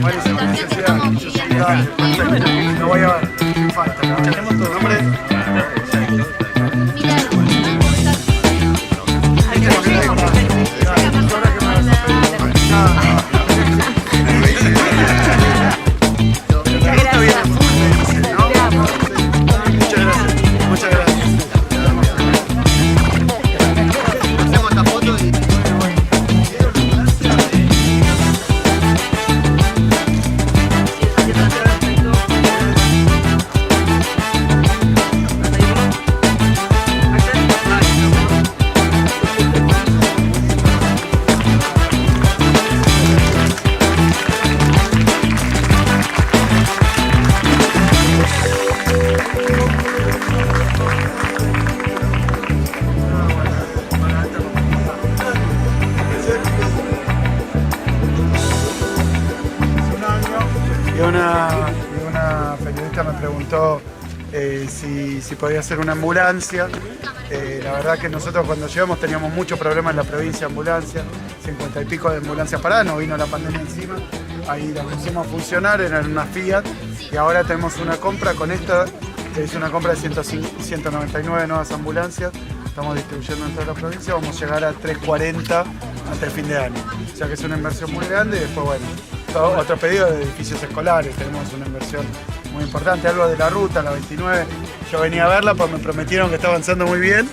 Buenísimo, dale, perfecto. Lo voy a ver. Me falta, ¿no? ¿Tenemos tu nombre? Y una periodista me preguntó si podía hacer una ambulancia. La verdad que nosotros cuando llegamos teníamos muchos problemas en la provincia de ambulancia, 50 y pico de ambulancias paradas, nos vino la pandemia encima, ahí la pusimos a funcionar, eran una Fiat, y ahora tenemos una compra con esta, es una compra de 199 nuevas ambulancias, estamos distribuyendo en toda la provincia, vamos a llegar a 340 hasta el fin de año, o sea que es una inversión muy grande y después bueno, otro pedido de edificios escolares, tenemos una inversión muy importante, algo de la ruta, la 29, yo venía a verla porque me prometieron que está avanzando muy bien,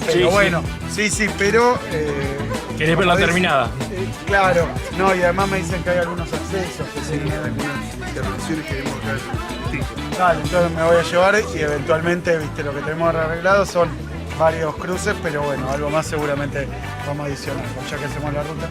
pero sí, bueno, sí, pero... ¿Querés verla terminada? Claro, no, y además me dicen que hay algunos accesos, que sí, hay algunas intervenciones que debemos hacer. Dale, entonces me voy a llevar y eventualmente, viste, lo que tenemos arreglado son varios cruces, pero bueno, algo más seguramente vamos a adicionar, ya que hacemos la ruta.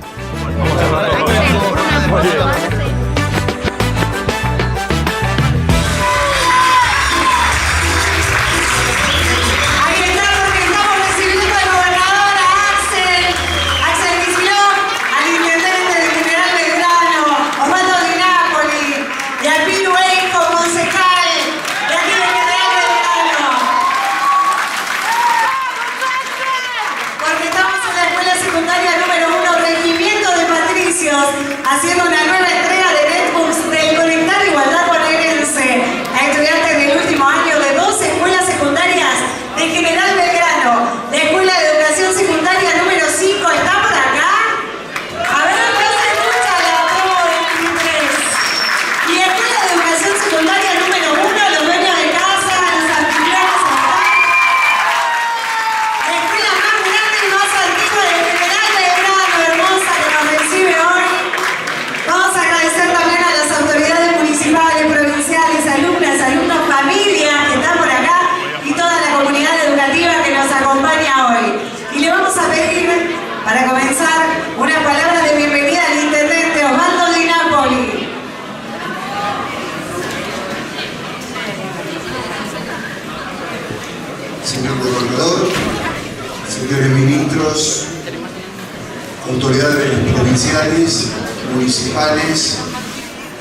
Haciendo una nueva entrega de netbooks del Conectar Igualdad Bonaerense a estudiantes del último año de 12 escuelas secundarias de General Belgrano. La Escuela de Educación Secundaria número 5 está por acá. A ver, no se escucha la voz del inglés. Y Escuela de Educación Secundaria número 1, los dueños de casa, los anfitriones acá. La escuela más grande y más antigua de General Belgrano, hermosa, que nos recibe hoy. Vamos a agradecer también a las autoridades municipales, provinciales, alumnas, alumnos, familias que están por acá y toda la comunidad educativa que nos acompaña hoy. Y le vamos a pedir, para comenzar, una palabra de bienvenida al intendente Osvaldo Di Napoli. Señor gobernador, señores ministros, autoridades provinciales, municipales,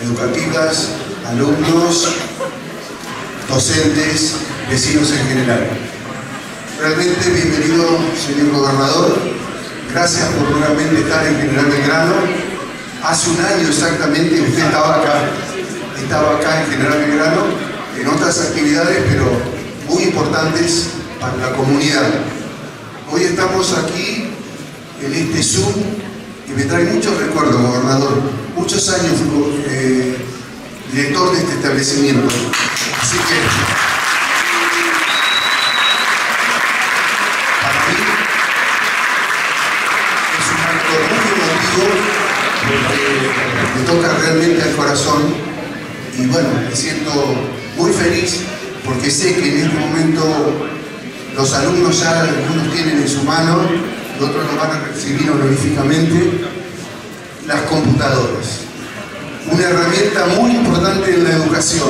educativas, alumnos, docentes, vecinos en general. Realmente bienvenido, señor gobernador. Gracias por nuevamente estar en General Belgrano. Hace un año exactamente usted estaba acá en General Belgrano, en otras actividades, pero muy importantes para la comunidad. Hoy estamos aquí en este Zoom que me trae muchos recuerdos, gobernador. Muchos años director de este establecimiento. Así que para mí es un acto muy emotivo porque me toca realmente al corazón y bueno, me siento muy feliz porque sé que en este momento los alumnos ya algunos tienen en su mano y otros lo van a recibir honoríficamente las computadoras. Una herramienta muy importante en la educación,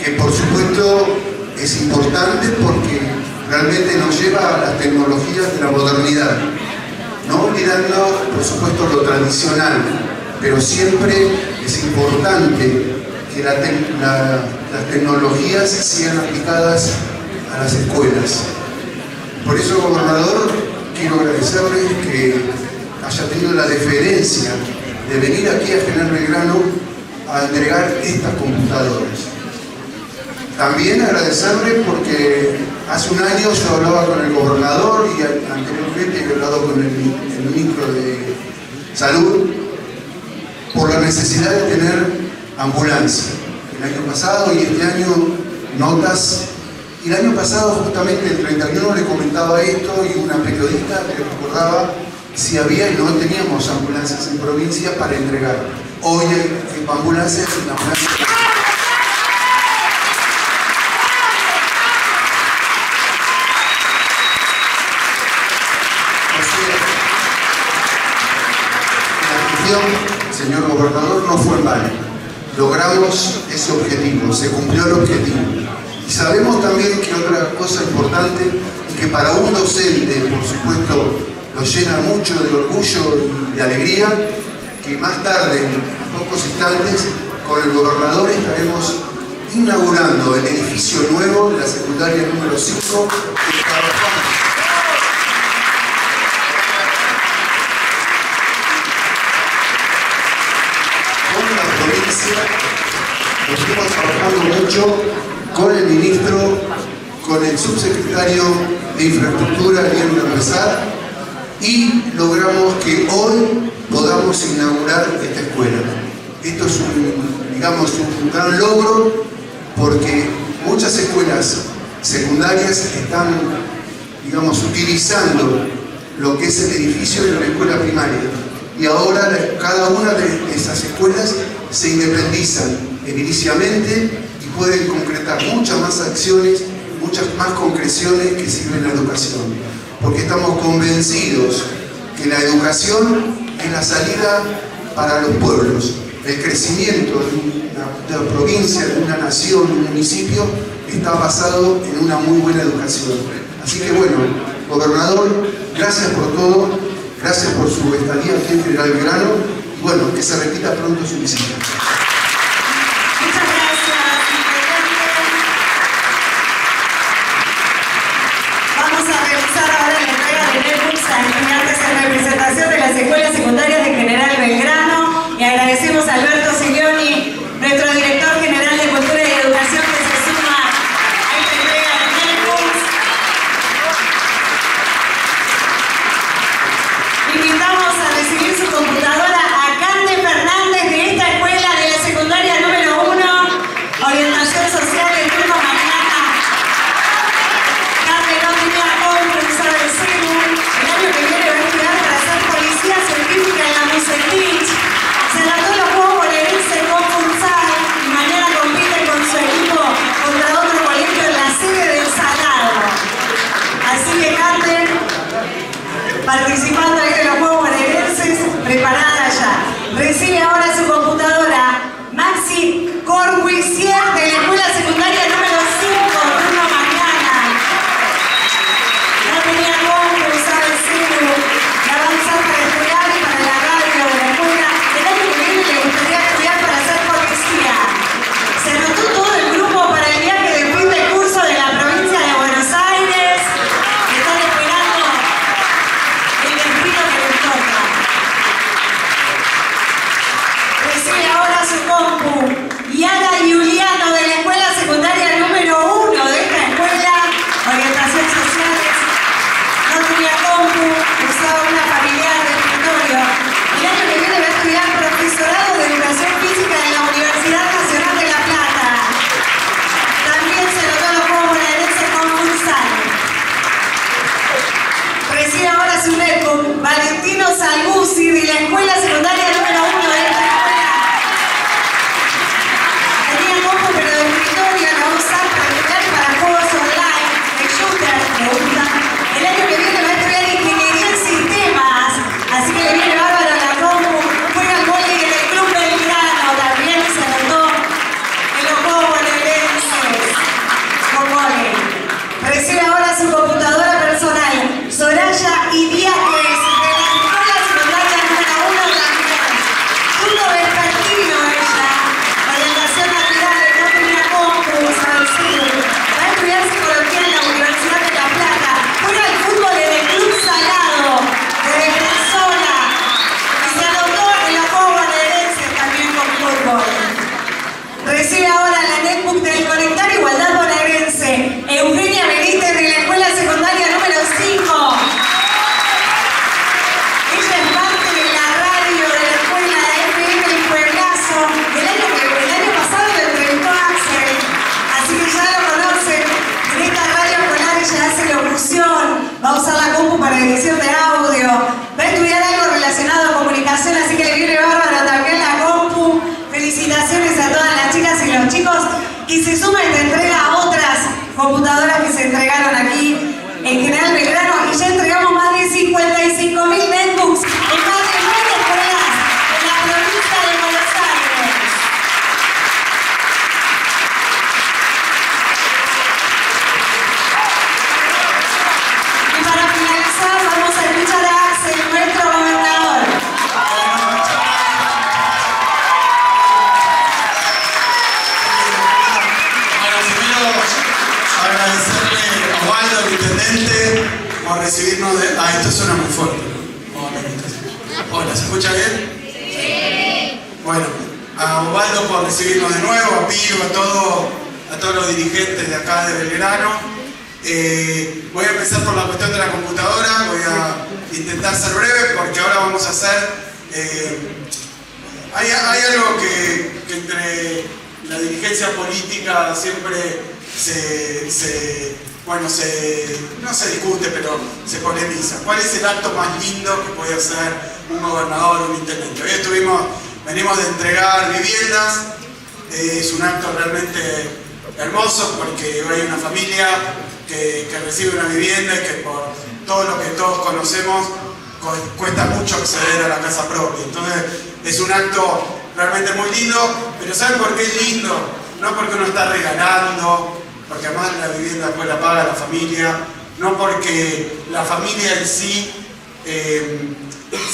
que por supuesto es importante porque realmente nos lleva a las tecnologías de la modernidad, no olvidando por supuesto lo tradicional, pero siempre es importante que las tecnologías sean aplicadas a las escuelas. Por eso, gobernador, quiero agradecerles que haya tenido la deferencia de venir aquí a General Belgrano a entregar estas computadoras. También agradecerle porque hace un año yo hablaba con el gobernador y anteriormente he hablado con el ministro de Salud por la necesidad de tener ambulancia. El año pasado y este año notas, y el año pasado justamente el 31 le comentaba esto y una periodista le recordaba si había y no teníamos ambulancias en provincia para entregar. Hoy hay ambulancias y la ambulancia... Señor gobernador, no fue en vano. Logramos ese objetivo, se cumplió el objetivo. Y sabemos también que otra cosa importante, y que para un docente, por supuesto, lo llena mucho de orgullo y de alegría, que más tarde, en pocos instantes, con el gobernador estaremos inaugurando el edificio nuevo de la secundaria número 5 que trabajamos. Estamos trabajando mucho con el ministro, con el subsecretario de Infraestructura, Ariel Ramazar, y logramos que hoy podamos inaugurar esta escuela. Esto es un gran logro porque muchas escuelas secundarias están, utilizando lo que es el edificio de una escuela primaria. Y ahora cada una de esas escuelas se independizan ediliciamente y pueden concretar muchas más acciones, muchas más concreciones que sirven la educación. Porque estamos convencidos que la educación es la salida para los pueblos. El crecimiento de una provincia, de una nación, de un municipio, está basado en una muy buena educación. Así que bueno, gobernador, gracias por todo. Gracias por su estadía aquí en General Belgrano y bueno, que se repita pronto su visita. Muchas gracias, intendente. Vamos a realizar ahora la entrega de netbooks a estudiantes en representación de las escuelas secundarias de General Belgrano y agradecemos a Alberto Siglioni, nuestro director general de Cultura y Educación, que se suma a esta entrega de netbooks. Invitamos a recibir su computadora a Cande Fernández de esta escuela de la secundaria. y se suma esta entrega a otras computadoras que se entregaron aquí en General Belgrano y ya entregamos más de 55.000 netbooks en más de 9 escuelas en la provincia de Buenos Aires. Y para finalizar vamos a escuchar a Axel, nuestro gobernador. Bueno, primero agradecerle a Waldo, al intendente, por recibirnos de... Ah, esto suena muy fuerte. Hola, ¿se escucha bien? Sí. Bueno, a Waldo por recibirnos de nuevo, a Pío, a todos los dirigentes de acá de Belgrano. Voy a empezar por la cuestión de la computadora, voy a intentar ser breve porque ahora vamos a hacer... hay algo que entre la dirigencia política siempre no se discute, pero se polemiza. ¿Cuál es el acto más lindo que puede hacer un gobernador o un intendente? Hoy venimos de entregar viviendas, es un acto realmente hermoso porque hoy hay una familia que recibe una vivienda y que por todo lo que todos conocemos cuesta mucho acceder a la casa propia. Entonces es un acto realmente muy lindo, pero ¿saben por qué es lindo? No porque uno está regalando, porque además la vivienda después la paga la familia, no porque la familia en sí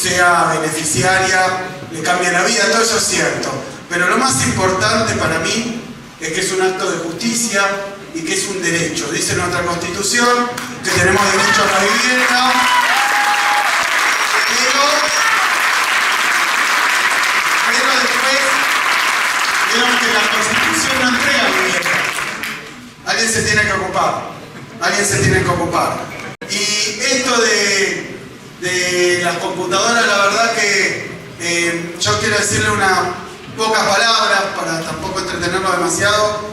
sea beneficiaria, le cambie la vida, todo eso es cierto. Pero lo más importante para mí es que es un acto de justicia y que es un derecho. Dice nuestra Constitución que tenemos derecho a la vivienda, pero después vemos que la Constitución no entrega vivienda. Alguien se tiene que ocupar, alguien se tiene que ocupar. Y esto de las computadoras, la verdad que yo quiero decirle unas pocas palabras para tampoco entretenerlo demasiado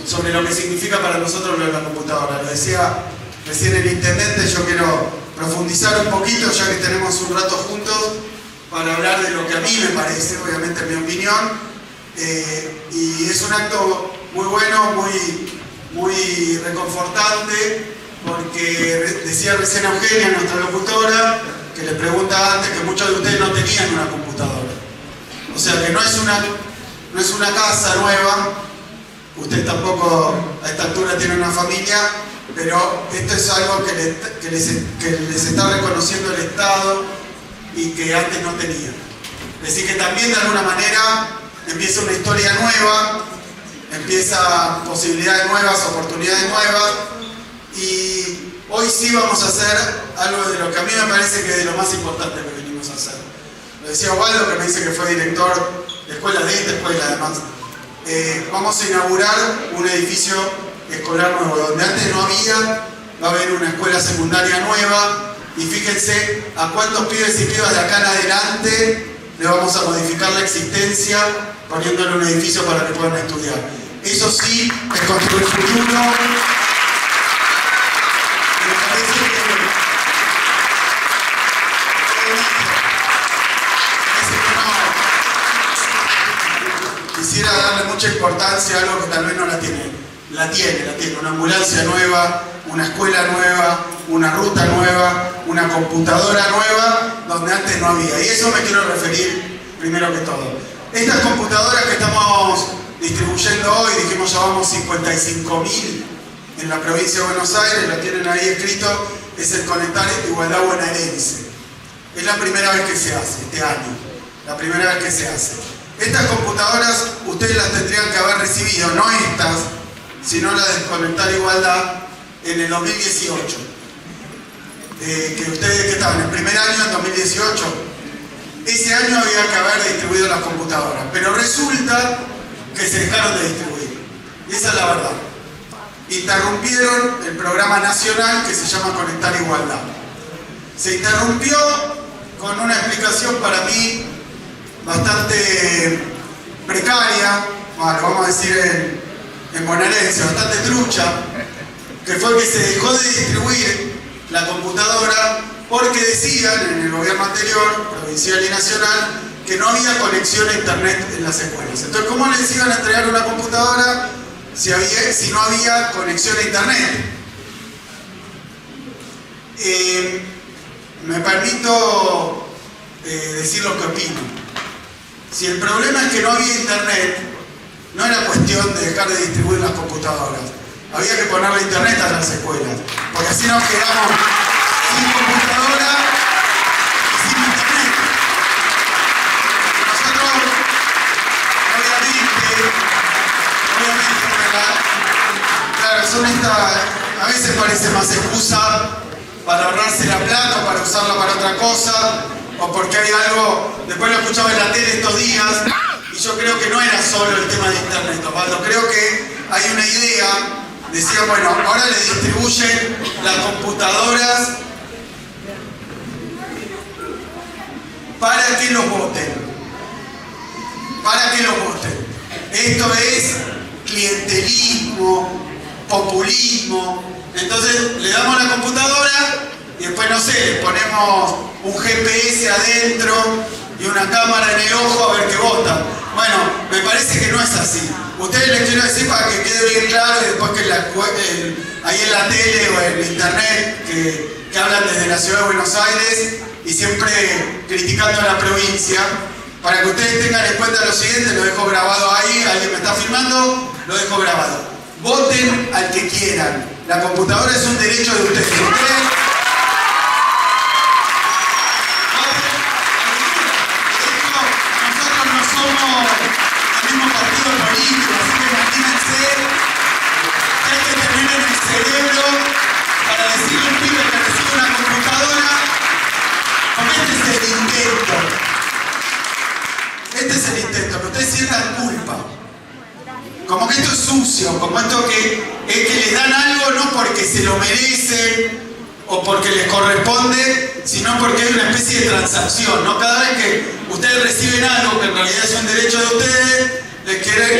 sobre lo que significa para nosotros lo de la computadora. Lo decía recién el intendente, yo quiero profundizar un poquito ya que tenemos un rato juntos para hablar de lo que a mí me parece, obviamente en mi opinión, y es un acto muy bueno, muy reconfortante, porque decía recién Eugenia, nuestra locutora, que le pregunta antes que muchos de ustedes no tenían una computadora. O sea que no es una casa nueva, usted tampoco a esta altura tiene una familia, pero esto es algo que les está reconociendo el Estado y que antes no tenían. Es decir, que también de alguna manera empieza una historia nueva, empieza posibilidades nuevas, oportunidades nuevas, y hoy sí vamos a hacer algo de lo que a mí me parece que es de lo más importante que venimos a hacer. Lo decía Waldo, que me dice que fue director de escuela de esta escuela además. Vamos a inaugurar un edificio escolar nuevo, donde antes no había, va a haber una escuela secundaria nueva, y fíjense a cuántos pibes y pibas de acá en adelante le vamos a modificar la existencia poniéndole un edificio para que puedan estudiar. Eso sí es construir futuro. Quisiera darle mucha importancia a algo que tal vez no la tiene. La tiene. Una ambulancia nueva, una escuela nueva, una ruta nueva, una computadora nueva, donde antes no había. Y eso me quiero referir primero que todo. Estas computadoras que estamos distribuyendo hoy, dijimos ya vamos 55.000 en la provincia de Buenos Aires, lo tienen ahí escrito, es el Conectar Igualdad Bonaerense. Es la primera vez que se hace, este año. La primera vez que se hace. Estas computadoras ustedes las tendrían que haber recibido, no estas, sino la de Conectar Igualdad en el 2018. Que ustedes que estaban en el primer año, en 2018, ese año había que haber distribuido las computadoras, pero resulta que se dejaron de distribuir. Y esa es la verdad. Interrumpieron el programa nacional que se llama Conectar Igualdad. Se interrumpió con una explicación para mí bastante precaria, bueno, vamos a decir en bonaerense, bastante trucha, que fue que se dejó de distribuir la computadora porque decían en el gobierno anterior, provincial y nacional, que no había conexión a internet en las escuelas. Entonces, ¿cómo les iban a entregar una computadora si no había conexión a internet? Me permito decir lo que opino. Si el problema es que no había internet, no era cuestión de dejar de distribuir las computadoras. Había que ponerle internet a las escuelas, porque así nos quedamos sin computadora y sin internet. Nosotros, obviamente, a veces parece más excusa para ahorrarse la plata o para usarla para otra cosa, o porque hay algo, después lo escuchaba en la tele estos días, y yo creo que no era solo el tema de internet, Osvaldo, creo que hay una idea, decía, bueno, ahora le distribuyen las computadoras para que los voten. Para que los voten. Esto es clientelismo, populismo. Entonces le damos la computadora y después, no sé, le ponemos un GPS adentro y una cámara en el ojo a ver qué votan. Bueno, me parece que no es así. Ustedes les quiero decir para que quede bien claro, y después que ahí en la tele o en internet que hablan desde la ciudad de Buenos Aires y siempre criticando a la provincia, para que ustedes tengan en cuenta lo siguiente, lo dejo grabado ahí, alguien me está filmando, lo dejo grabado. Voten al que quieran. La computadora es un derecho de ustedes. Nosotros no somos el mismo partido político, así que imagínense que hay que tener en el cerebro para decirle a un pibe que recibe una computadora, porque este es el intento. Este es el intento, que ustedes sientan culpa. Como que esto es sucio, como esto que es que les dan algo no porque se lo merecen o porque les corresponde, sino porque hay una especie de transacción, ¿no? Cada vez que ustedes reciben algo que en realidad es un derecho de ustedes,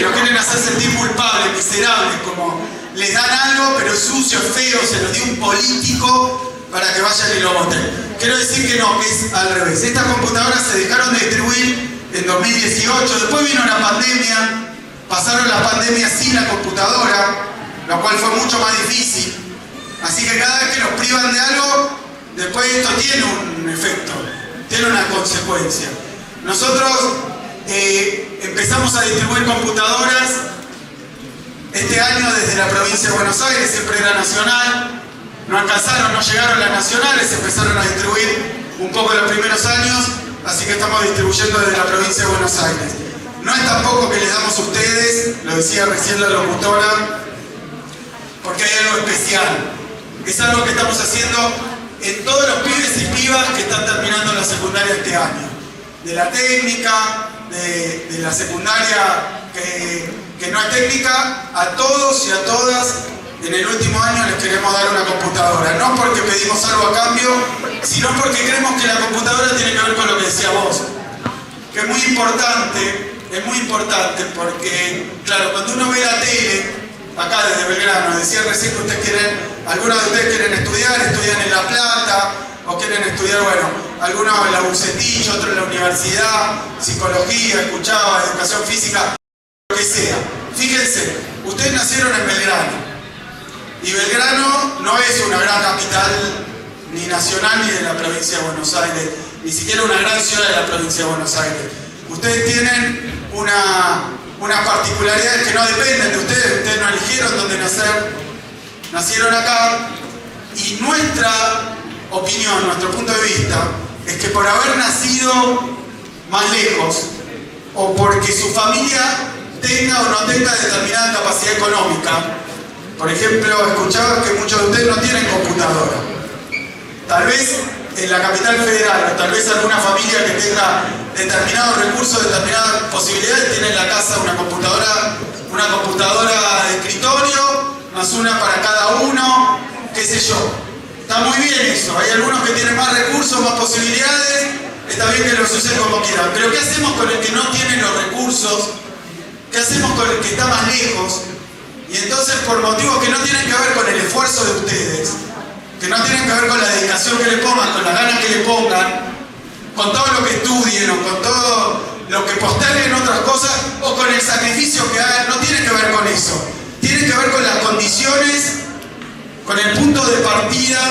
lo quieren hacer sentir culpables, miserables, como les dan algo, pero es sucio, es feo, se lo dio un político para que vayan y lo voten. Quiero decir que no, que es al revés. Estas computadoras se dejaron de distribuir en 2018, después vino la pandemia. Pasaron la pandemia sin la computadora, lo cual fue mucho más difícil. Así que cada vez que nos privan de algo, después esto tiene un efecto, tiene una consecuencia. Nosotros empezamos a distribuir computadoras este año desde la provincia de Buenos Aires, siempre era nacional. No alcanzaron, no llegaron las nacionales, empezaron a distribuir un poco en los primeros años, así que estamos distribuyendo desde la provincia de Buenos Aires. No es tampoco que les damos a ustedes, lo decía recién la locutora, porque hay algo especial. Es algo que estamos haciendo en todos los pibes y pibas que están terminando la secundaria este año. De la técnica, de la secundaria que no es técnica, a todos y a todas en el último año les queremos dar una computadora. No porque pedimos algo a cambio, sino porque creemos que la computadora tiene que ver con lo que decía vos. Que es muy importante porque, claro, cuando uno ve la tele, acá desde Belgrano, decía recién que algunos de ustedes quieren estudian en La Plata, o quieren estudiar, bueno, algunos en la Bucetich, otros en la universidad, psicología, escuchaba, educación física, lo que sea. Fíjense, ustedes nacieron en Belgrano, y Belgrano no es una gran capital, ni nacional, ni de la provincia de Buenos Aires, ni siquiera una gran ciudad de la provincia de Buenos Aires. Ustedes tienen unas particularidades que no dependen de ustedes no eligieron dónde nacer, nacieron acá, y nuestra opinión, nuestro punto de vista, es que por haber nacido más lejos, o porque su familia tenga o no tenga determinada capacidad económica, por ejemplo, escuchaba que muchos de ustedes no tienen computadora, tal vez en la capital federal, o tal vez alguna familia que tenga determinados recursos, determinadas posibilidades, tiene en la casa una computadora de escritorio, más una para cada uno, qué sé yo. Está muy bien eso, hay algunos que tienen más recursos, más posibilidades, está bien que los usen como quieran, pero ¿qué hacemos con el que no tiene los recursos? ¿Qué hacemos con el que está más lejos? Y entonces, por motivos que no tienen que ver con el esfuerzo de ustedes, que no tienen que ver con la dedicación que le pongan, con las ganas que le pongan, con todo lo que estudien o con todo lo que posterguen otras cosas o con el sacrificio que hagan, no tiene que ver con eso. Tiene que ver con las condiciones, con el punto de partida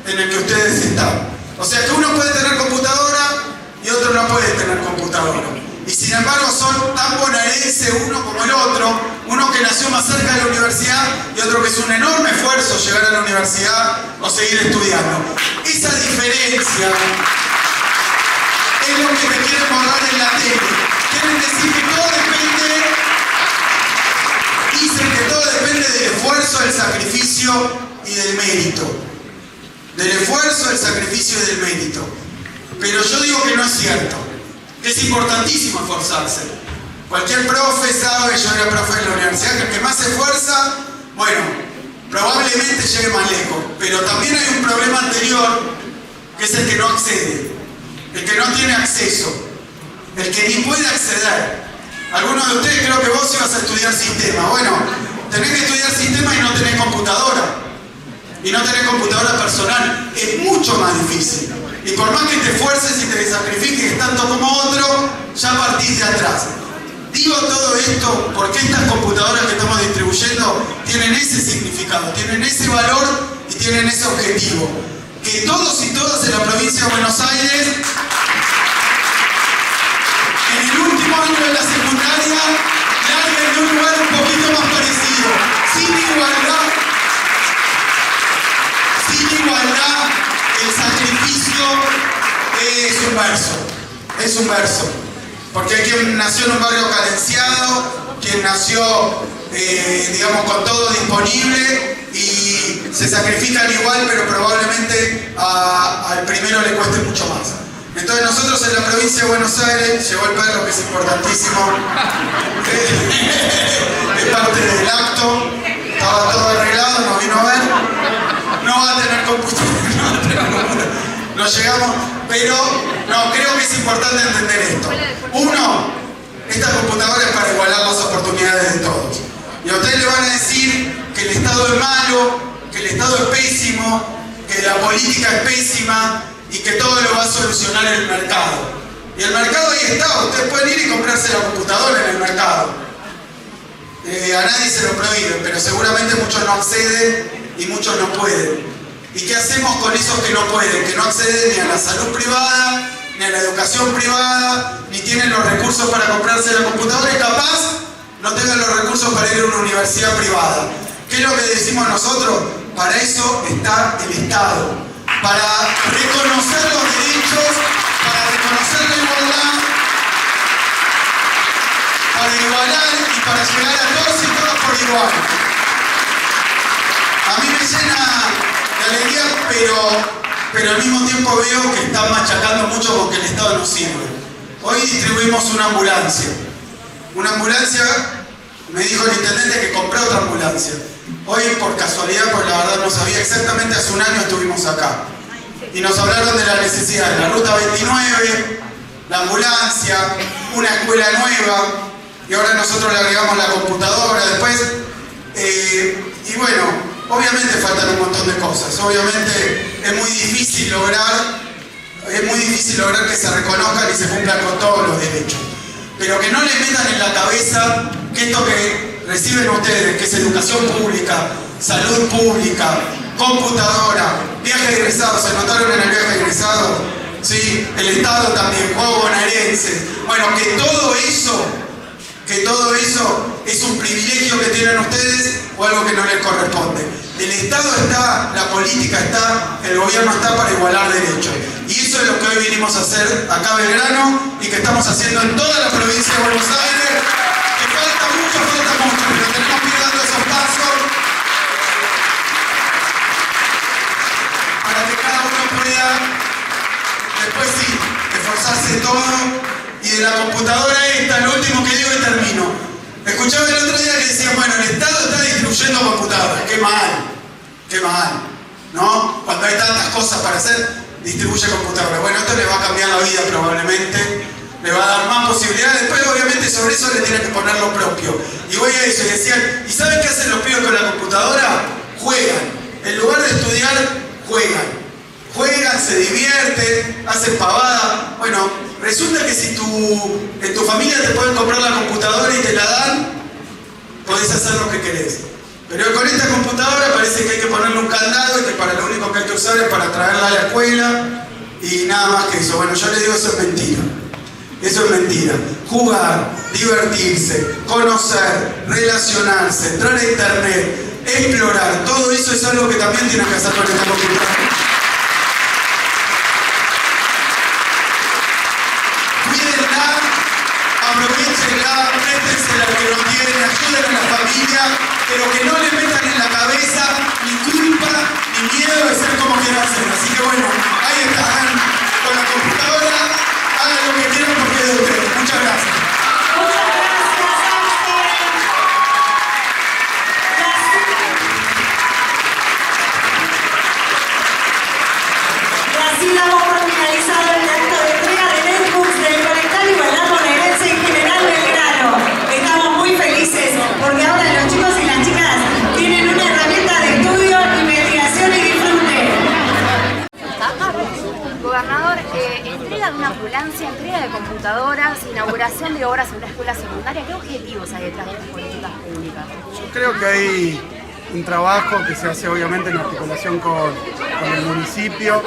en el que ustedes están. O sea que uno puede tener computadora y otro no puede tener computadora. Y sin embargo son tan bonaerenses uno como el otro, uno que nació más cerca de la universidad y otro que es un enorme esfuerzo llegar a la universidad o seguir estudiando. Esa diferencia es lo que me quieren borrar en la tele. Quieren decir que todo depende, dicen que todo depende del esfuerzo, del sacrificio y del mérito. Del esfuerzo, del sacrificio y del mérito. Pero yo digo que no es cierto. Es importantísimo esforzarse. Cualquier profe sabe, yo era profe en la universidad, que el que más se esfuerza, bueno, probablemente llegue más lejos. Pero también hay un problema anterior, que es el que no accede, el que no tiene acceso, el que ni puede acceder. Algunos de ustedes creo que vos ibas a estudiar sistema. Bueno, tenés que estudiar sistema y no tenés computadora. Y no tenés computadora personal. Es mucho más difícil. Y por más que te esfuerces y te sacrifiques tanto como otro, ya partís de atrás. Digo todo esto porque estas computadoras que estamos distribuyendo tienen ese significado, tienen ese valor y tienen ese objetivo. Que todos y todas en la provincia de Buenos Aires, en el último año de la secundaria, larguen de un lugar un poquito más parecido, sin igualdad, el sacrificio es un verso. Porque hay quien nació en un barrio carenciado, quien nació, digamos, con todo disponible y se sacrifican igual, pero probablemente al primero le cueste mucho más. Entonces nosotros en la provincia de Buenos Aires, llegó el perro que es importantísimo, es parte del acto, estaba todo arreglado, nos vino a ver, no va a tener computadora, no llegamos, pero no, creo que es importante entender esto. Uno, esta computadora es para igualar las oportunidades de todos. Y a ustedes le van a decir que el Estado es malo, que el Estado es pésimo, que la política es pésima y que todo lo va a solucionar el mercado. Y el mercado ahí está, ustedes pueden ir y comprarse la computadora en el mercado. A nadie se lo prohíben, pero seguramente muchos no acceden y muchos no pueden. ¿Y qué hacemos con esos que no pueden? Que no acceden ni a la salud privada, ni a la educación privada, ni tienen los recursos para comprarse la computadora y capaz no tengan los recursos para ir a una universidad privada. ¿Qué es lo que decimos nosotros? Para eso está el Estado. Para reconocer los derechos, para reconocer la igualdad, para igualar y para llegar a todos y todas por igual. A mí me llena de alegría, pero al mismo tiempo veo que están machacando mucho con que el Estado no sirve. Hoy distribuimos una ambulancia. Una ambulancia, me dijo el intendente que compré otra ambulancia. Hoy por casualidad, porque la verdad no sabía exactamente, hace un año estuvimos acá. Y nos hablaron de la necesidad de la ruta 29, la ambulancia, una escuela nueva, y ahora nosotros le agregamos la computadora después. Y bueno, obviamente faltan un montón de cosas. Obviamente es muy difícil lograr que se reconozcan y se cumplan con todos los derechos. Pero que no les metan en la cabeza que esto que reciben ustedes, que es educación pública, salud pública, computadora, viaje de egresados, ¿se notaron en el viaje de egresados? Sí, el Estado también, juegos bonaerenses. Bueno, que todo eso es un privilegio que tienen ustedes o algo que no les corresponde. El Estado está, la política está, el gobierno está para igualar derechos. Y eso es lo que hoy vinimos a hacer acá en Belgrano y que estamos haciendo en toda la provincia de Buenos Aires. Que falta mucho, pero tenemos que ir dando esos pasos para que cada uno pueda, después sí, esforzarse todo. Y de la computadora esta, lo último que digo y termino. Escuchaba el otro día que decían, bueno, el Estado está distribuyendo computadoras. Qué mal, ¿no? Cuando hay tantas cosas para hacer, distribuye computadoras. Bueno, esto le va a cambiar la vida probablemente, le va a dar más posibilidades. Después, obviamente, sobre eso le tiene que poner lo propio. Y voy a eso, y decían, ¿y saben qué hacen los pibes con la computadora? Juegan. En lugar de estudiar, juegan. juegan, se divierten, hacen pavada. Bueno, resulta que si en tu familia te pueden comprar la computadora y te la dan, podés hacer lo que querés. Pero con esta computadora parece que hay que ponerle un candado y que para lo único que hay que usar es para traerla a la escuela y nada más que eso. Bueno, yo les digo, eso es mentira. Eso es mentira. Jugar, divertirse, conocer, relacionarse, entrar a internet, explorar, todo eso es algo que también tienen que hacer con esta computadora. Cuídenla, aprovechenla, préstensela al que no tiene, ayuden a la familia, pero que no le metan en la cabeza ni culpa ni miedo de ser como quieran ser. Así que bueno, ahí están con la computadora, hagan lo que quieran porque es de ustedes. Muchas gracias. Así damos por finalizado el acto de entrega de netbooks del Conectar Igualdad Bonaerense en General Belgrano. Estamos muy felices porque ahora los chicos y las chicas tienen una herramienta de estudio, investigación y disfrute. Gobernador, entrega de una ambulancia, entrega de computadoras, inauguración de obras en una escuela secundaria. ¿Qué objetivos hay detrás de estas políticas públicas? Yo creo que hay un trabajo que se hace obviamente en articulación con el municipio.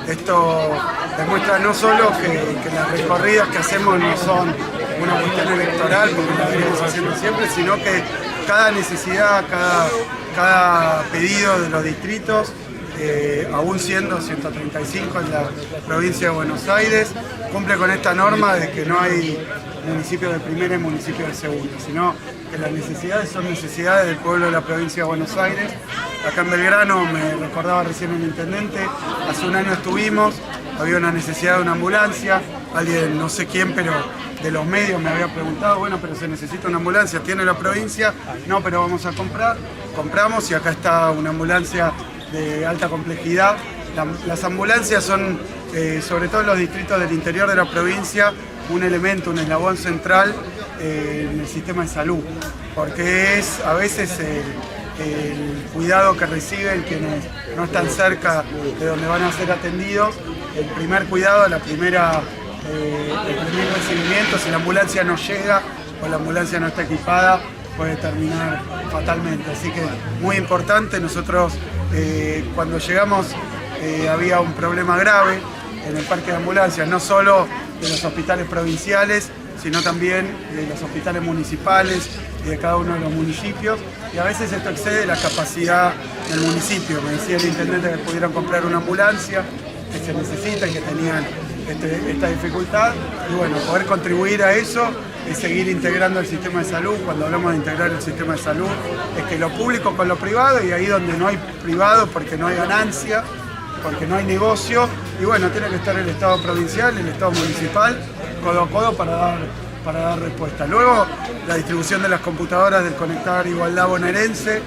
Esto demuestra no solo que las recorridas que hacemos no son una cuestión electoral, porque la venimos haciendo siempre, sino que cada necesidad, cada pedido de los distritos, aún siendo 135 en la provincia de Buenos Aires, cumple con esta norma de que no hay municipio de primera y municipio de segunda, sino que las necesidades son necesidades del pueblo de la provincia de Buenos Aires. Acá en Belgrano, me recordaba recién el intendente, hace un año estuvimos, había una necesidad de una ambulancia, alguien, no sé quién, pero de los medios me había preguntado, bueno, pero se necesita una ambulancia, ¿tiene la provincia? No, pero vamos a comprar. Compramos y acá está una ambulancia de alta complejidad. Las ambulancias son, sobre todo en los distritos del interior de la provincia, un elemento, un eslabón central en el sistema de salud, porque es a veces el cuidado que reciben quienes no están cerca de donde van a ser atendidos, el primer cuidado, el primer recibimiento. Si la ambulancia no llega o la ambulancia no está equipada, puede terminar fatalmente. Así que muy importante. Nosotros cuando llegamos había un problema grave en el parque de ambulancias, no solo de los hospitales provinciales, sino también de los hospitales municipales y de cada uno de los municipios, y a veces esto excede la capacidad del municipio. Me decía el intendente que pudieran comprar una ambulancia, que se necesita y que tenían esta dificultad, y bueno, poder contribuir a eso es seguir integrando el sistema de salud. Cuando hablamos de integrar el sistema de salud, es que lo público con lo privado, y ahí donde no hay privado porque no hay ganancia, porque no hay negocio, y bueno, tiene que estar el Estado provincial, el Estado municipal, codo a codo para dar respuesta. Luego, la distribución de las computadoras del Conectar Igualdad Bonaerense,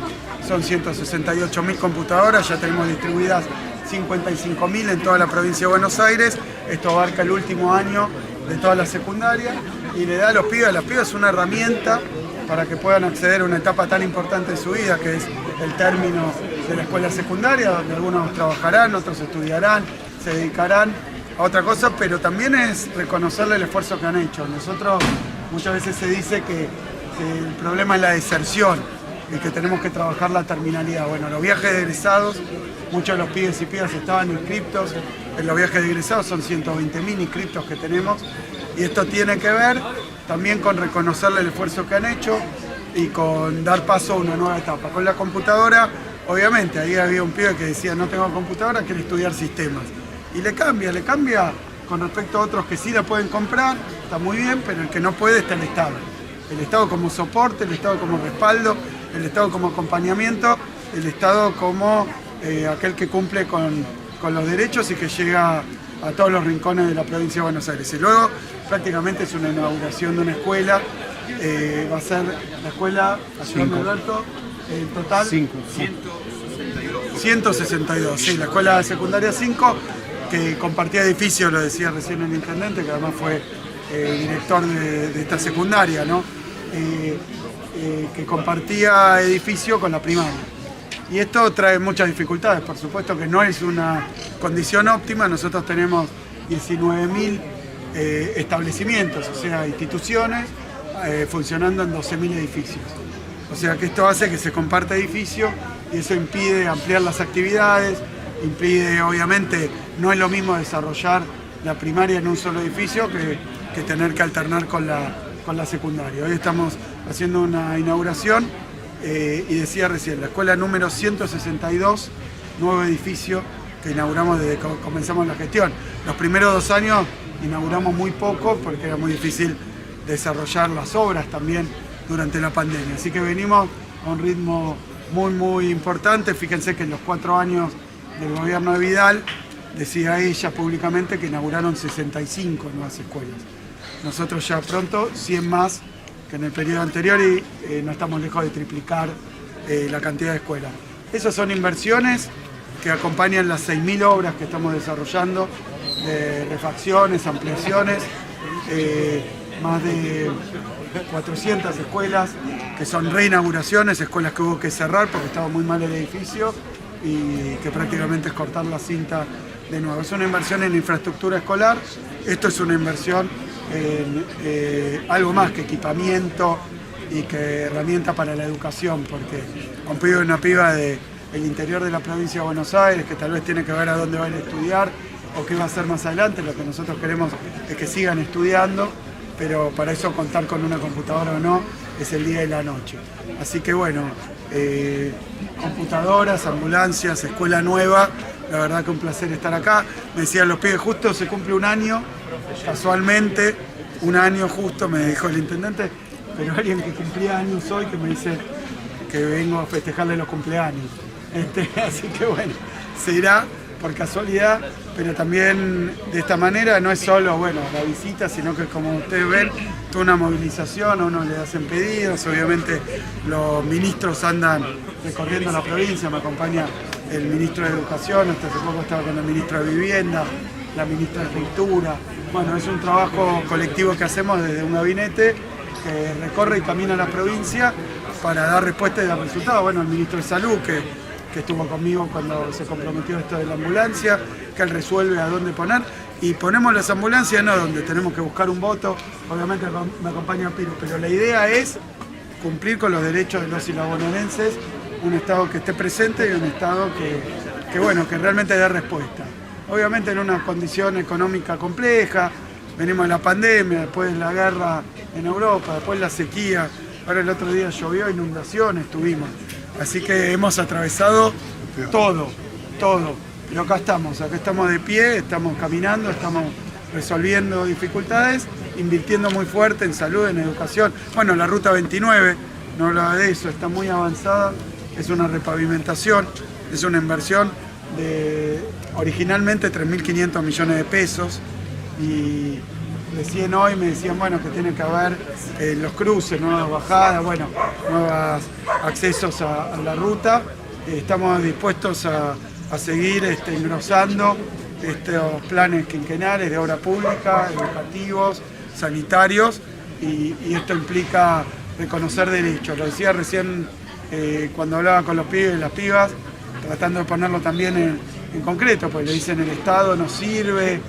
son 168.000 computadoras, ya tenemos distribuidas 55.000 en toda la provincia de Buenos Aires. Esto abarca el último año de toda la secundaria y le da a los pibes, a las pibas, una herramienta para que puedan acceder a una etapa tan importante de su vida, que es el término de la escuela secundaria, donde algunos trabajarán, otros estudiarán, se dedicarán a otra cosa, pero también es reconocerle el esfuerzo que han hecho. Nosotros, muchas veces se dice que el problema es la deserción y que tenemos que trabajar la terminalidad. Bueno, los viajes de egresados, muchos de los pibes y pibas estaban inscriptos en los viajes de egresados, son 120.000 inscriptos que tenemos, y esto tiene que ver también con reconocerle el esfuerzo que han hecho y con dar paso a una nueva etapa. Con la computadora, obviamente, ahí había un pibe que decía no tengo computadora, quiere estudiar sistemas. Y le cambia con respecto a otros que sí la pueden comprar, está muy bien, pero el que no puede está el Estado. El Estado como soporte, el Estado como respaldo, el Estado como acompañamiento, el Estado como aquel que cumple con los derechos y que llega a todos los rincones de la provincia de Buenos Aires. Y luego prácticamente es una inauguración de una escuela, va a ser la escuela, ayúdame Alberto, en total 162, sí, la escuela secundaria 5, que compartía edificio, lo decía recién el intendente, que además fue director de esta secundaria, ¿no? Que compartía edificio con la primaria. Y esto trae muchas dificultades, por supuesto que no es una condición óptima. Nosotros tenemos 19.000 establecimientos, o sea, instituciones, funcionando en 12.000 edificios. O sea que esto hace que se comparta edificio y eso impide ampliar las actividades, impide, obviamente, no es lo mismo desarrollar la primaria en un solo edificio que tener que alternar con la secundaria. Hoy estamos haciendo una inauguración y decía recién, la escuela número 162, nuevo edificio que inauguramos desde que comenzamos la gestión. Los primeros 2 años inauguramos muy poco porque era muy difícil desarrollar las obras también durante la pandemia. Así que venimos a un ritmo muy importante. Fíjense que en los 4 años del gobierno de Vidal, decía ella públicamente que inauguraron 65 nuevas escuelas. Nosotros ya pronto 100 más que en el periodo anterior y no estamos lejos de triplicar la cantidad de escuelas. Esas son inversiones que acompañan las 6.000 obras que estamos desarrollando, de refacciones, ampliaciones, más de 400 escuelas que son reinauguraciones, escuelas que hubo que cerrar porque estaba muy mal el edificio y que prácticamente es cortar la cinta de nuevo. Es una inversión en infraestructura escolar, esto es una inversión en algo más que equipamiento y que herramienta para la educación, porque un pibe y una piba del interior de la provincia de Buenos Aires, que tal vez tiene que ver a dónde va a ir a estudiar o qué va a hacer más adelante, lo que nosotros queremos es que sigan estudiando, pero para eso contar con una computadora o no es el día y la noche. Así que bueno, computadoras, ambulancias, escuela nueva, la verdad que un placer estar acá. Me decían los pibes, justo se cumple 1 año, casualmente, 1 año justo, me dijo el intendente, pero alguien que cumplía años hoy que me dice que vengo a festejarle los cumpleaños. Así que bueno, se irá por casualidad, pero también de esta manera no es solo la visita, sino que como ustedes ven, toda una movilización, a uno le hacen pedidos, obviamente los ministros andan recorriendo la provincia, me acompaña el ministro de Educación, hasta hace poco estaba con el ministro de Vivienda, la ministra de Cultura. Bueno, es un trabajo colectivo que hacemos desde un gabinete que recorre y camina la provincia para dar respuesta y dar resultados. Bueno, el ministro de Salud que estuvo conmigo cuando se comprometió esto de la ambulancia, que él resuelve a dónde poner, y ponemos las ambulancias no donde tenemos que buscar un voto, obviamente me acompaña Piru, pero la idea es cumplir con los derechos de los y las bonaerenses, un Estado que esté presente y un Estado que realmente dé respuesta. Obviamente en una condición económica compleja, venimos de la pandemia, después de la guerra en Europa, después la sequía, ahora el otro día llovió, inundaciones tuvimos. Así que hemos atravesado todo, pero acá estamos de pie, estamos caminando, estamos resolviendo dificultades, invirtiendo muy fuerte en salud, en educación. Bueno, la ruta 29, no hablaba de eso, está muy avanzada, es una repavimentación, es una inversión de originalmente 3.500 millones de pesos y recién hoy me decían que tiene que haber los cruces, nuevas bajadas, nuevos accesos a la ruta. Estamos dispuestos a seguir engrosando estos planes quinquenales de obra pública, educativos, sanitarios, y esto implica reconocer derechos. Lo decía recién cuando hablaba con los pibes y las pibas, tratando de ponerlo también en concreto, pues le dicen el Estado no sirve,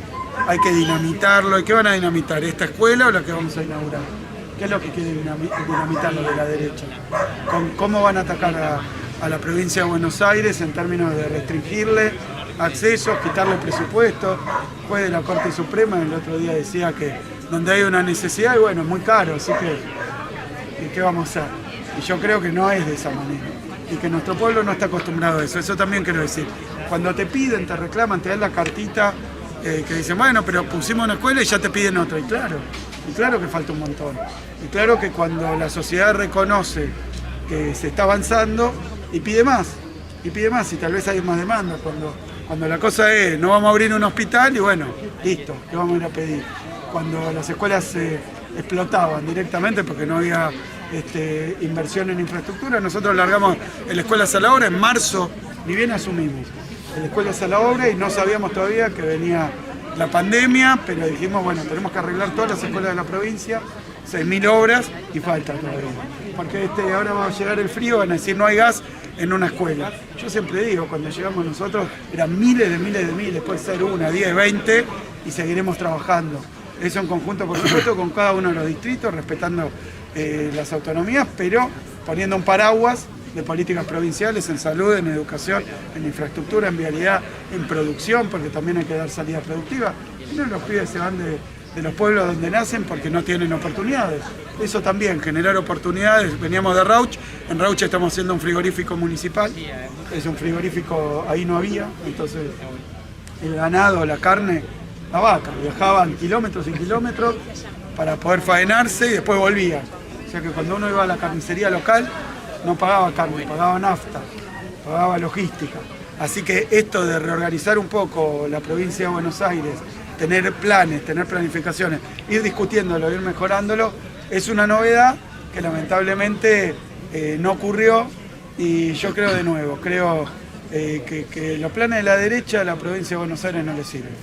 hay que dinamitarlo. ¿Y qué van a dinamitar? ¿Esta escuela o la que vamos a inaugurar? ¿Qué es lo que quiere dinamitar lo de la derecha? ¿Cómo van a atacar a la provincia de Buenos Aires en términos de restringirle accesos, quitarle presupuesto? Juez de la Corte Suprema el otro día decía que donde hay una necesidad, es muy caro, así que ¿qué vamos a hacer? Y yo creo que no es de esa manera. Y que nuestro pueblo no está acostumbrado a eso. Eso también quiero decir. Cuando te piden, te reclaman, te dan la cartita que dicen, pero pusimos una escuela y ya te piden otra. Y claro que falta un montón. Y claro que cuando la sociedad reconoce que se está avanzando y pide más, y tal vez hay más demanda. Cuando la cosa es, no vamos a abrir un hospital y listo, ¿qué vamos a ir a pedir? Cuando las escuelas se explotaban directamente porque no había inversión en infraestructura, nosotros largamos el Escuelas a la Obra en marzo, ni bien asumimos el Escuelas a la Obra y no sabíamos todavía que venía la pandemia, pero dijimos, tenemos que arreglar todas las escuelas de la provincia, 6.000 obras y falta todavía. Porque ahora va a llegar el frío, van a decir no hay gas, en una escuela. Yo siempre digo, cuando llegamos nosotros eran miles, puede ser 1, 10, 20 y seguiremos trabajando. Eso en conjunto, por supuesto, con cada uno de los distritos, respetando las autonomías, pero poniendo un paraguas de políticas provinciales en salud, en educación, en infraestructura, en vialidad, en producción, porque también hay que dar salida productiva. Y no los pibes se van de los pueblos donde nacen porque no tienen oportunidades. Eso también, generar oportunidades. Veníamos de Rauch, en Rauch estamos haciendo un frigorífico municipal, es un frigorífico, ahí no había, entonces el ganado, la carne, la vaca, viajaban kilómetros y kilómetros para poder faenarse y después volvían. O sea que cuando uno iba a la carnicería local, no pagaba carne, pagaba nafta, pagaba logística. Así que esto de reorganizar un poco la provincia de Buenos Aires, tener planes, tener planificaciones, ir discutiéndolo, ir mejorándolo, es una novedad que lamentablemente no ocurrió y yo creo de nuevo, que los planes de la derecha a la provincia de Buenos Aires no les sirven.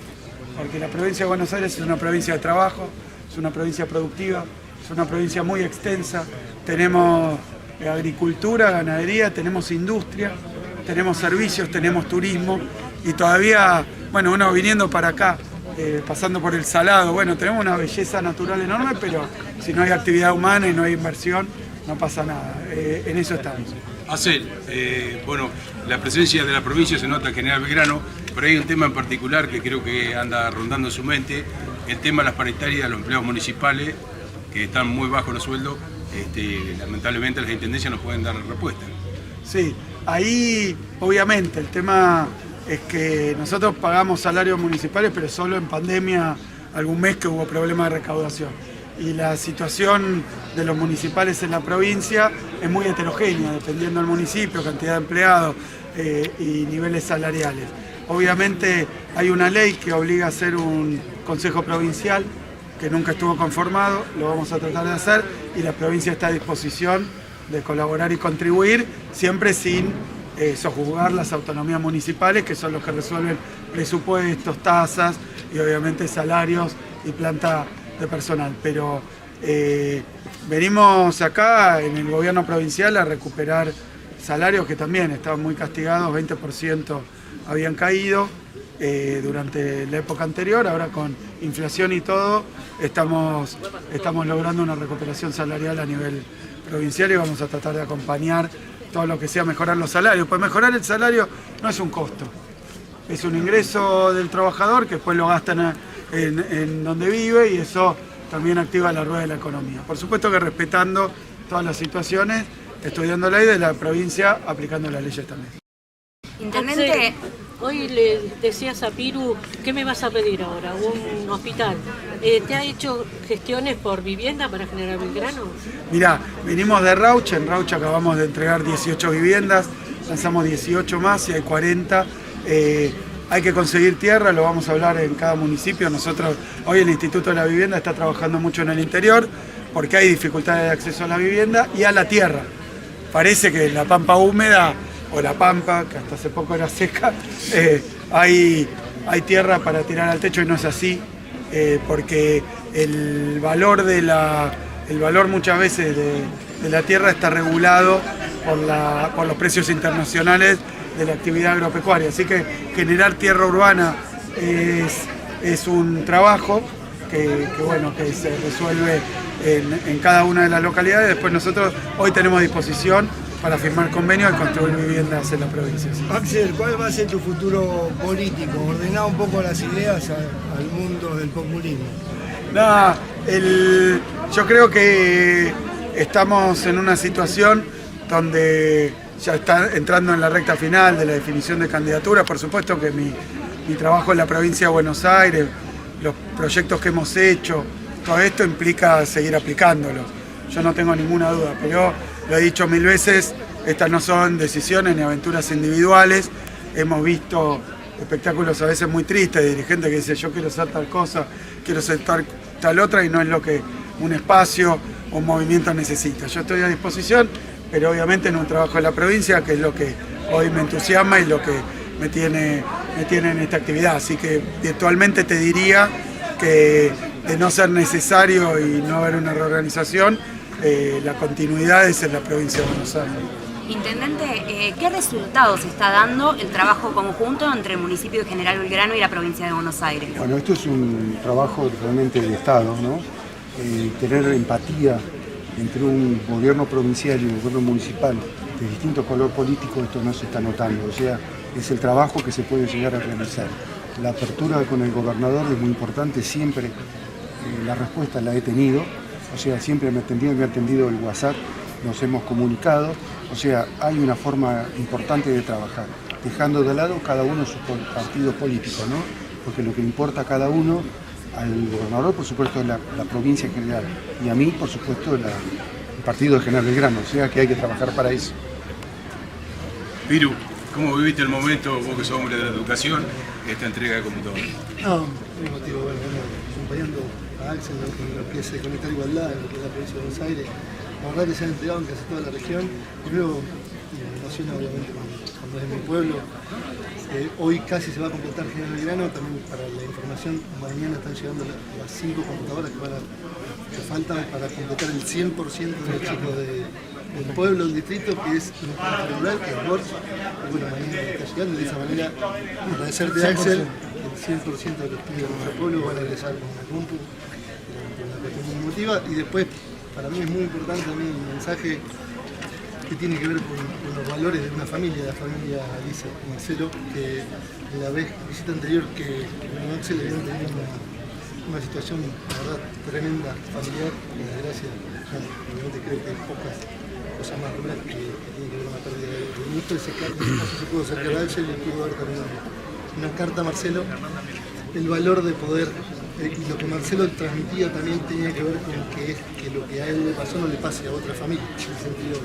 Porque la provincia de Buenos Aires es una provincia de trabajo, es una provincia productiva, es una provincia muy extensa, tenemos agricultura, ganadería, tenemos industria, tenemos servicios, tenemos turismo y todavía, bueno, uno viniendo para acá, pasando por el Salado, bueno, tenemos una belleza natural enorme, pero si no hay actividad humana y no hay inversión, no pasa nada, en eso estamos. Acel, bueno, la presencia de la provincia se nota en General Belgrano, pero hay un tema en particular que creo que anda rondando en su mente, el tema de las paritarias de los empleados municipales, que están muy bajos los sueldos. Lamentablemente las intendencias no pueden dar respuesta. Sí, ahí obviamente el tema es que nosotros pagamos salarios municipales, pero solo en pandemia algún mes que hubo problemas de recaudación. Y la situación de los municipales en la provincia es muy heterogénea, dependiendo del municipio, cantidad de empleados y niveles salariales. Obviamente hay una ley que obliga a hacer un consejo provincial que nunca estuvo conformado, lo vamos a tratar de hacer y la provincia está a disposición de colaborar y contribuir, siempre sin sojuzgar las autonomías municipales, que son los que resuelven presupuestos, tasas y obviamente salarios y planta de personal. Pero venimos acá en el gobierno provincial a recuperar salarios que también estaban muy castigados, 20% habían caído durante la época anterior, ahora con inflación y todo, estamos logrando una recuperación salarial a nivel provincial y vamos a tratar de acompañar todo lo que sea mejorar los salarios. Pues mejorar el salario no es un costo, es un ingreso del trabajador que después lo gastan en donde vive y eso también activa la rueda de la economía. Por supuesto que respetando todas las situaciones, estudiando la ley de la provincia, aplicando las leyes también. Intendente, hoy le decías a Piru, ¿qué me vas a pedir ahora? Un hospital. ¿Te ha hecho gestiones por vivienda para General Belgrano? Mirá, vinimos de Rauch, en Rauch acabamos de entregar 18 viviendas, lanzamos 18 más y hay 40. Hay que conseguir tierra, lo vamos a hablar en cada municipio. Nosotros, hoy el Instituto de la Vivienda está trabajando mucho en el interior porque hay dificultades de acceso a la vivienda y a la tierra. Parece que la pampa húmeda o la pampa, que hasta hace poco era seca, hay tierra para tirar al techo y no es así, porque el valor muchas veces de la tierra está regulado por los precios internacionales de la actividad agropecuaria. Así que generar tierra urbana es un trabajo que se resuelve en cada una de las localidades. Después nosotros hoy tenemos a disposición para firmar convenios y construir viviendas en la provincia. ¿Sí? Axel, ¿cuál va a ser tu futuro político? Ordená un poco las ideas al mundo del populismo. Nada, yo creo que estamos en una situación donde ya está entrando en la recta final de la definición de candidaturas. Por supuesto que mi trabajo en la provincia de Buenos Aires, los proyectos que hemos hecho, todo esto implica seguir aplicándolos. Yo no tengo ninguna duda, pero lo he dicho 1000 veces, estas no son decisiones ni aventuras individuales. Hemos visto espectáculos a veces muy tristes de dirigentes que dicen yo quiero hacer tal cosa, quiero hacer tal otra y no es lo que un espacio o un movimiento necesita. Yo estoy a disposición, pero obviamente en un trabajo en la provincia, que es lo que hoy me entusiasma y lo que me tiene en esta actividad. Así que virtualmente te diría que de no ser necesario y no haber una reorganización, la continuidad es en la provincia de Buenos Aires. Intendente, ¿qué resultados está dando el trabajo conjunto entre el municipio de General Belgrano y la provincia de Buenos Aires? Bueno, esto es un trabajo realmente de Estado, ¿no? Tener empatía entre un gobierno provincial y un gobierno municipal de distinto color político, esto no se está notando, o sea, es el trabajo que se puede llegar a realizar. La apertura con el gobernador es muy importante, siempre la respuesta la he tenido, o sea, siempre me ha atendido el WhatsApp, nos hemos comunicado, o sea, hay una forma importante de trabajar, dejando de lado cada uno su partido político, ¿no? Porque lo que importa a cada uno, al gobernador por supuesto es la provincia en general, y a mí por supuesto el partido de General Belgrano, o sea que hay que trabajar para eso. Piru, ¿cómo viviste el momento, vos que sos hombre de la educación, esta entrega de computadoras? No, muy motivo, bueno, acompañando a Axel en lo que es Conectar Igualdad, en lo que es la provincia de Buenos Aires. La verdad que se han entregado en casi toda la región. Primero, me emociona obviamente cuando es mi pueblo. Hoy casi se va a completar General Belgrano, también para la información, mañana están llegando las 5 computadoras que faltan para completar el 100% de los chicos del pueblo, del distrito, que es rural, que es Borch. Y bueno, mañana está llegando, de esa manera agradecerte a Axel, el 100% de los pibes de nuestro pueblo van a ingresar con una compu, una cuestión muy emotiva. Y después, para mí es muy importante también el mensaje que tiene que ver con los valores de una familia, la familia Alicia y Marcelo, que en la visita anterior que con Axel habían tenido una situación, la verdad, tremenda, familiar, por desgracia. Obviamente creo que hay pocas cosas más duras que tienen que ver con la pérdida de un hijo. Ese caso se pudo acercar a Axel y le pudo dar también una carta a Marcelo. El valor de poder, y lo que Marcelo transmitía también tenía que ver con que lo que a él le pasó no le pase a otra familia, en el sentido,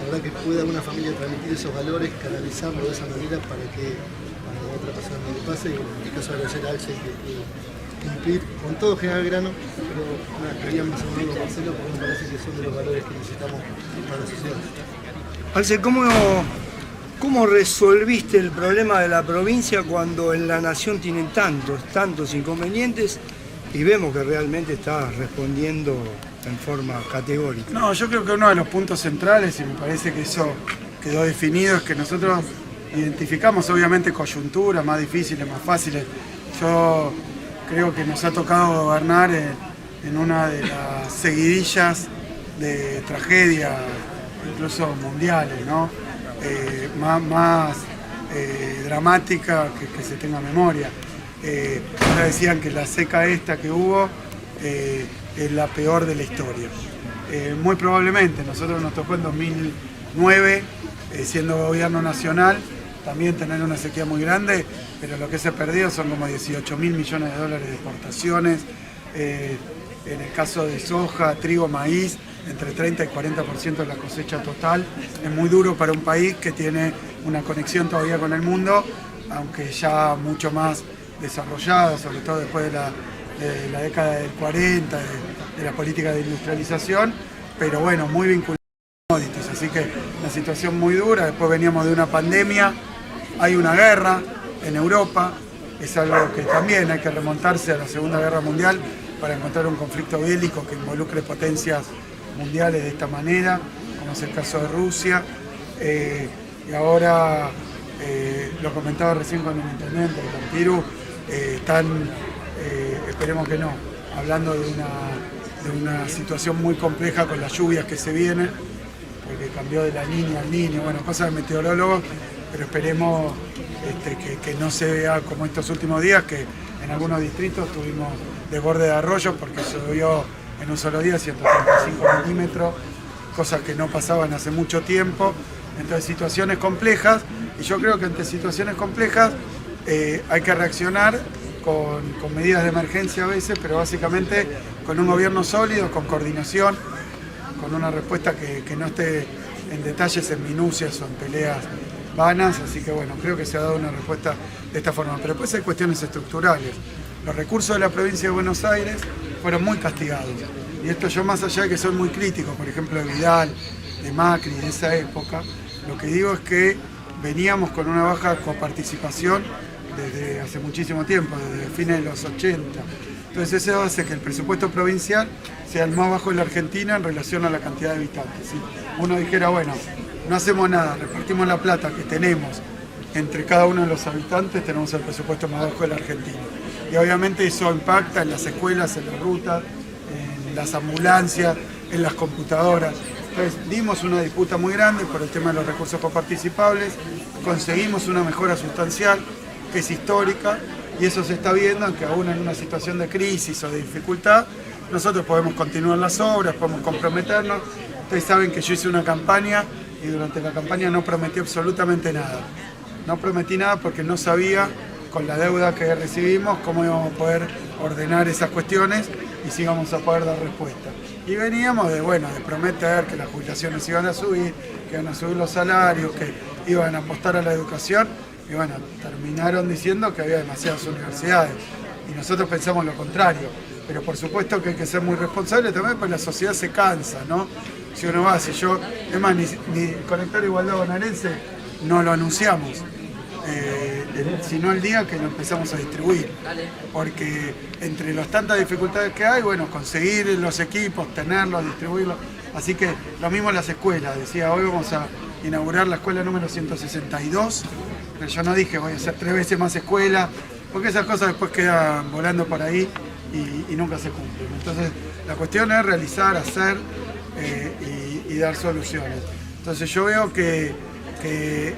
la verdad que pueda una familia transmitir esos valores, canalizarlo de esa manera para que a otra persona no le pase. Y en este caso agradecer a Axel que cumplir con todo General Belgrano, pero quería mencionarlo con Marcelo porque me parece que son de los valores que necesitamos para la sociedad. Axel, ¿cómo resolviste el problema de la provincia cuando en la nación tienen tantos inconvenientes y vemos que realmente está respondiendo en forma categórica? No, yo creo que uno de los puntos centrales, y me parece que eso quedó definido, es que nosotros identificamos obviamente coyunturas más difíciles, más fáciles. Yo creo que nos ha tocado gobernar en una de las seguidillas de tragedias, incluso mundiales, ¿no? Más dramática que se tenga memoria. Ya decían que la seca esta que hubo es la peor de la historia. Muy probablemente, nosotros nos tocó en 2009, siendo gobierno nacional, también tener una sequía muy grande, pero lo que se perdió son como 18.000 millones de dólares de exportaciones. En el caso de soja, trigo, maíz, entre 30 y 40% de la cosecha total. Es muy duro para un país que tiene una conexión todavía con el mundo, aunque ya mucho más desarrollada, sobre todo después de la década del 40, de la política de industrialización, pero bueno, muy vinculada a commodities, así que una situación muy dura. Después veníamos de una pandemia, hay una guerra en Europa, es algo que también hay que remontarse a la Segunda Guerra Mundial para encontrar un conflicto bélico que involucre potencias mundiales de esta manera, como es el caso de Rusia. Y ahora, lo comentaba recién con el intendente, con Piru, esperemos que no, hablando de una situación muy compleja con las lluvias que se vienen, porque cambió de la Niña al Niño, bueno, cosas de meteorólogos, pero esperemos que no se vea como estos últimos días, que en algunos distritos tuvimos desborde de arroyos porque llovió en un solo día 135 milímetros, cosas que no pasaban hace mucho tiempo. Entonces, situaciones complejas, y yo creo que ante situaciones complejas hay que reaccionar con medidas de emergencia a veces, pero básicamente con un gobierno sólido, con coordinación, con una respuesta que no esté en detalles, en minucias o en peleas vanas. Así que bueno, creo que se ha dado una respuesta de esta forma. Pero después hay cuestiones estructurales. Los recursos de la provincia de Buenos Aires fueron muy castigados. Y esto yo, más allá de que soy muy crítico, por ejemplo, de Vidal, de Macri, de esa época, lo que digo es que veníamos con una baja coparticipación desde hace muchísimo tiempo, desde fines de los 80. Entonces eso hace que el presupuesto provincial sea el más bajo de la Argentina en relación a la cantidad de habitantes. Si uno dijera, bueno, no hacemos nada, repartimos la plata que tenemos entre cada uno de los habitantes, tenemos el presupuesto más bajo de la Argentina. Y obviamente eso impacta en las escuelas, en las rutas, en las ambulancias, en las computadoras. Entonces dimos una disputa muy grande por el tema de los recursos coparticipables, conseguimos una mejora sustancial que es histórica y eso se está viendo, aunque aún en una situación de crisis o de dificultad, nosotros podemos continuar las obras, podemos comprometernos. Ustedes saben que yo hice una campaña y durante la campaña no prometí absolutamente nada. No prometí nada porque no sabía, con la deuda que recibimos, cómo íbamos a poder ordenar esas cuestiones y si íbamos a poder dar respuesta. Y veníamos de prometer que las jubilaciones iban a subir, que iban a subir los salarios, que iban a apostar a la educación, y bueno, terminaron diciendo que había demasiadas universidades. Y nosotros pensamos lo contrario. Pero por supuesto que hay que ser muy responsable también, porque la sociedad se cansa, ¿no? Si uno va, es más, ni Conectar Igualdad Bonaerense no lo anunciamos, sino el día que lo empezamos a distribuir. Porque entre las tantas dificultades que hay, bueno, conseguir los equipos, tenerlos, distribuirlos. Así que lo mismo en las escuelas. Decía, hoy vamos a inaugurar la escuela número 162, pero yo no dije voy a hacer 3 veces más escuela, porque esas cosas después quedan volando por ahí y nunca se cumplen. Entonces la cuestión es realizar, hacer y dar soluciones. Entonces yo veo que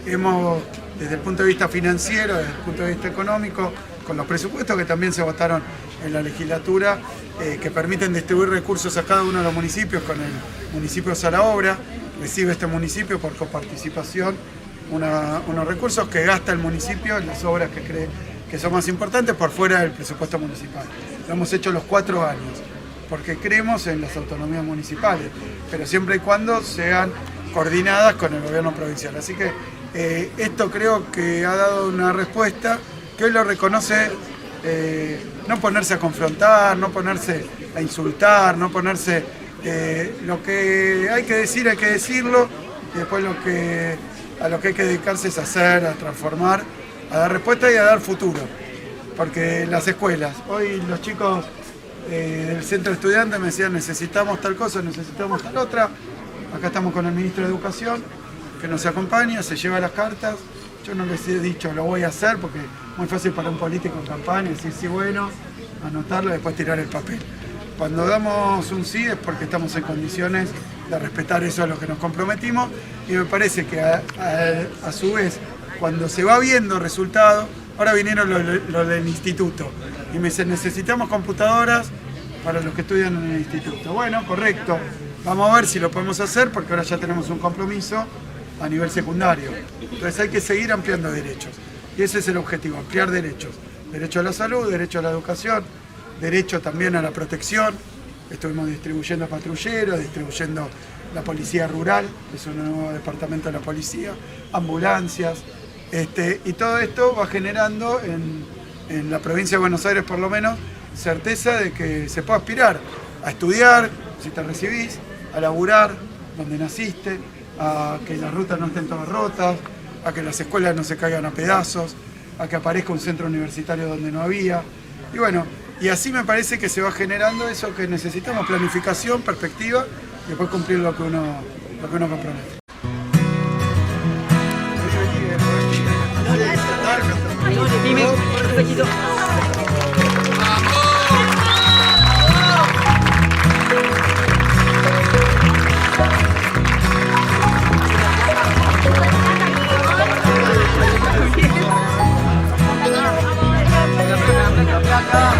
hemos, desde el punto de vista financiero, desde el punto de vista económico, con los presupuestos que también se votaron en la legislatura, que permiten distribuir recursos a cada uno de los municipios, con el municipio de Salabobra, recibe este municipio por coparticipación unos recursos que gasta el municipio en las obras que cree que son más importantes por fuera del presupuesto municipal. Lo hemos hecho los 4 años, porque creemos en las autonomías municipales, pero siempre y cuando sean coordinadas con el gobierno provincial. Así que esto creo que ha dado una respuesta que hoy lo reconoce, no ponerse a confrontar, no ponerse a insultar, no ponerse... lo que hay que decir hay que decirlo, y después a lo que hay que dedicarse es a hacer, a transformar, a dar respuesta y a dar futuro. Porque las escuelas, hoy los chicos del centro de estudiantes me decían necesitamos tal cosa, necesitamos tal otra. Acá estamos con el ministro de Educación, que nos acompaña, se lleva las cartas. Yo no les he dicho lo voy a hacer porque es muy fácil para un político en campaña decir sí, bueno, anotarlo y después tirar el papel. Cuando damos un sí es porque estamos en condiciones de respetar eso a lo que nos comprometimos, y me parece que a su vez, cuando se va viendo resultados, ahora vinieron los del instituto y me dicen necesitamos computadoras para los que estudian en el instituto. Bueno, correcto, vamos a ver si lo podemos hacer porque ahora ya tenemos un compromiso a nivel secundario. Entonces hay que seguir ampliando derechos y ese es el objetivo, ampliar derechos. Derecho a la salud, derecho a la educación, derecho también a la protección. Estuvimos distribuyendo patrulleros, distribuyendo la policía rural, que es un nuevo departamento de la policía, ambulancias, y todo esto va generando en la provincia de Buenos Aires por lo menos certeza de que se puede aspirar a estudiar, si te recibís, a laburar donde naciste, a que las rutas no estén todas rotas, a que las escuelas no se caigan a pedazos, a que aparezca un centro universitario donde no había. Y bueno, y así me parece que se va generando eso que necesitamos, planificación, perspectiva, y después cumplir lo que uno compromete. Acá.